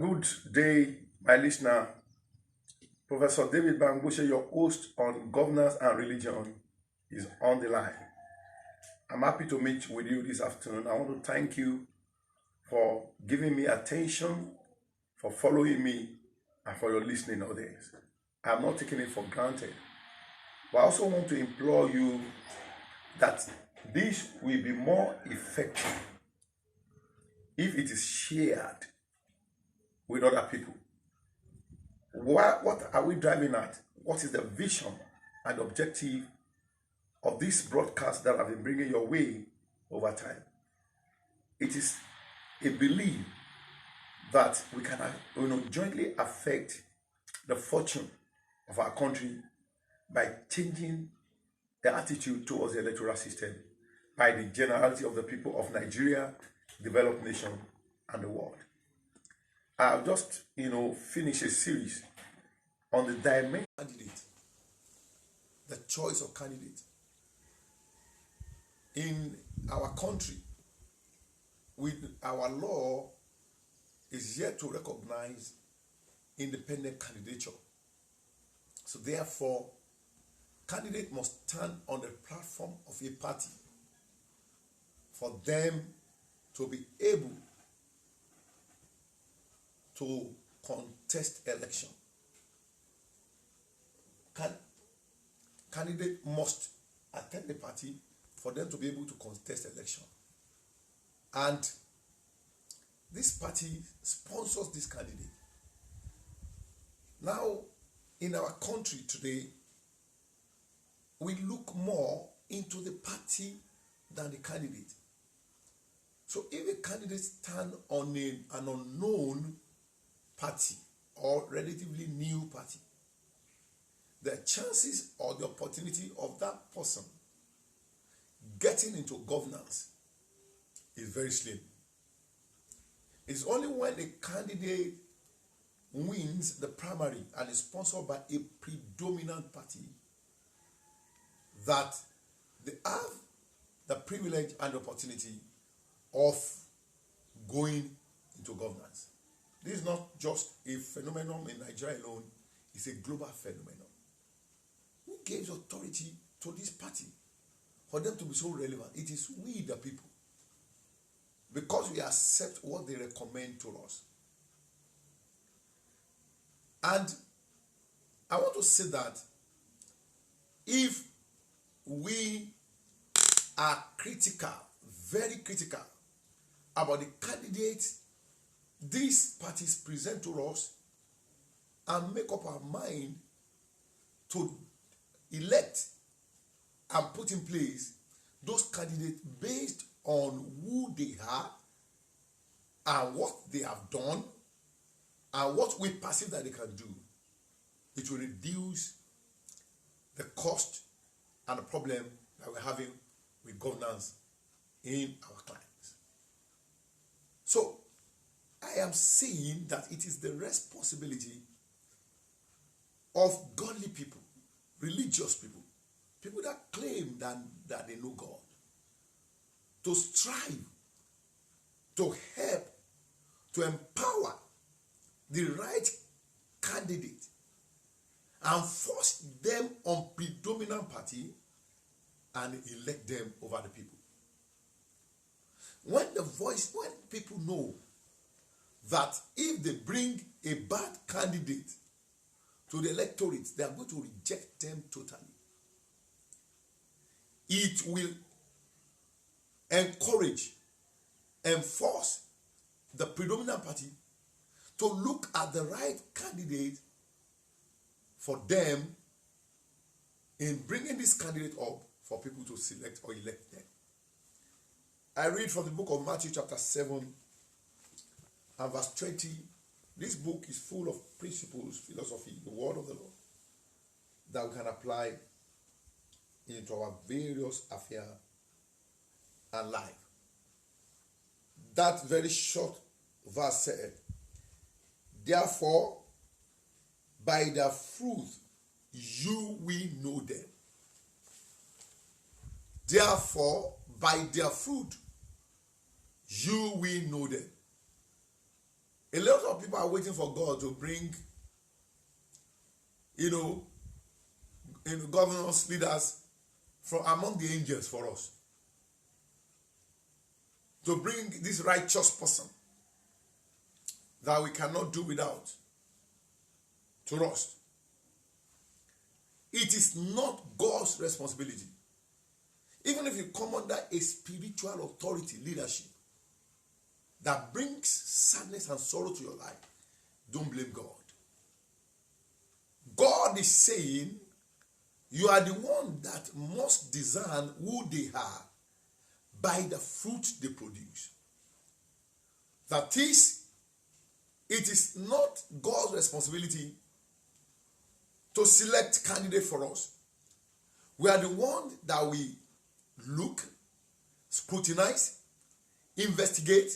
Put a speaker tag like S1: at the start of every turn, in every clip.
S1: Good day, my listener. Professor David Bangushe, your host on governance and religion, is on the line. I'm happy to meet with you this afternoon. I want to thank you for giving me attention, for following me, and for your listening audience. I'm not taking it for granted. But I also want to implore you that this will be more effective if it is shared with other people. What are we driving at? What is the vision and objective of this broadcast that I've been bringing your way over time? It is a belief that we can jointly affect the fortune of our country by changing the attitude towards the electoral system by the generality of the people of Nigeria, developed nation, and the world. I've just, finished a series on the dimension candidate, the choice of candidate. In our country, with our law is yet to recognize independent candidature. So therefore, candidate must stand on the platform of a party for them to be able to contest election. Candidate must attend the party for them to be able to contest election. And this party sponsors this candidate. Now, in our country today, we look more into the party than the candidate. So if a candidate stands on an unknown party or relatively new party, the chances or the opportunity of that person getting into governance is very slim. It's only when a candidate wins the primary and is sponsored by a predominant party that they have the privilege and opportunity of going into governance. This is not just a phenomenon in Nigeria alone, it's a global phenomenon. Who gives authority to this party for them to be so relevant? It is we, the people, because we accept what they recommend to us. And I want to say that if we are critical, very critical, about the candidates these parties present to us and make up our mind to elect and put in place those candidates based on who they are and what they have done and what we perceive that they can do, it will reduce the cost and the problem that we're having with governance in our clients. So, I am saying that it is the responsibility of godly people, religious people, people that claim that they know God, to strive, to help, to empower the right candidate and force them on predominant party and elect them over the people. When people know that if they bring a bad candidate to the electorate, they are going to reject them totally. It will encourage, enforce the predominant party to look at the right candidate for them in bringing this candidate up for people to select or elect them. I read from the book of Matthew chapter 7 and verse 20. This book is full of principles, philosophy, the word of the Lord that we can apply into our various affairs and life. That very short verse said, therefore, by their fruit you will know them. Therefore, by their fruit you will know them. A lot of people are waiting for God to bring, governors, leaders from among the angels for us. To bring this righteous person that we cannot do without to us. It is not God's responsibility. Even if you come under a spiritual authority, leadership, that brings sadness and sorrow to your life, don't blame God. God is saying, you are the one that must discern who they are by the fruit they produce. That is, it is not God's responsibility to select candidate for us. We are the one that we look, scrutinize, investigate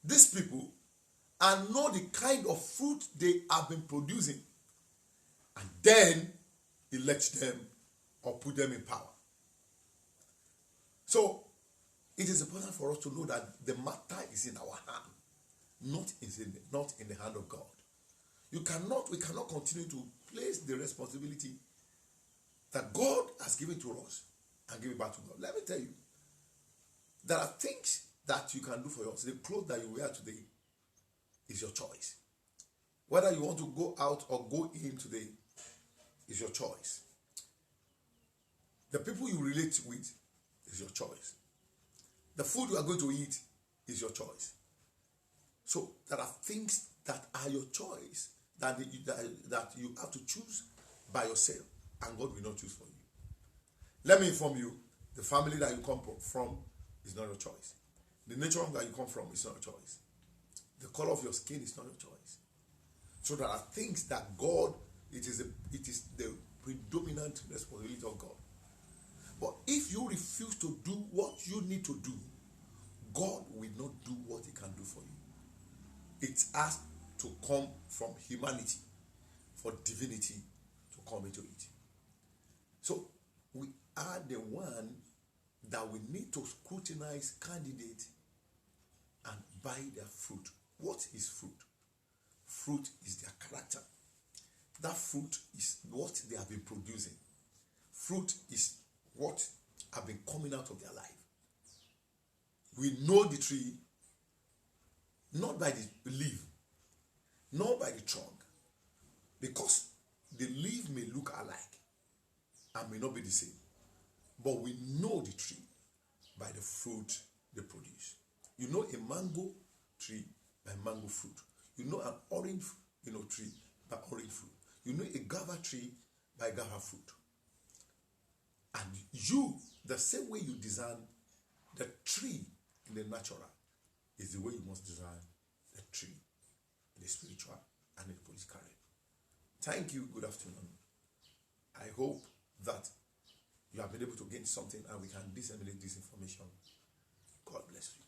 S1: these people and know the kind of fruit they have been producing, and then elect them or put them in power. So it is important for us to know that the matter is in our hand, not in the hand of God. We cannot continue to place the responsibility that God has given to us and give it back to God. Let me tell you, there are things that you can do for yourself. The clothes that you wear today is your choice. Whether you want to go out or go in today is your choice. The people you relate with is your choice. The food you are going to eat is your choice. So there are things that are your choice that you have to choose by yourself, and God will not choose for you. Let me inform you, the family that you come from is not your choice. The nature that you come from is not your choice. The color of your skin is not your choice. So there are things that God, it is the predominant responsibility of God. But if you refuse to do what you need to do, God will not do what he can do for you. It has to come from humanity for divinity to come into it. So we are the one that we need to scrutinize candidates and buy their fruit. What is fruit? Fruit is their character. That fruit is what they have been producing. Fruit is what have been coming out of their life. We know the tree not by the leaf, nor by the trunk, because the leaf may look alike and may not be the same. But we know the tree by the fruit they produce. You know a mango tree by mango fruit. You know an orange tree by orange fruit. You know a guava tree by guava fruit. And you, the same way you design the tree in the natural, is the way you must design the tree in the spiritual and in the political realm. Thank you. Good afternoon. I hope that you have been able to gain something and we can disseminate this information. God bless you.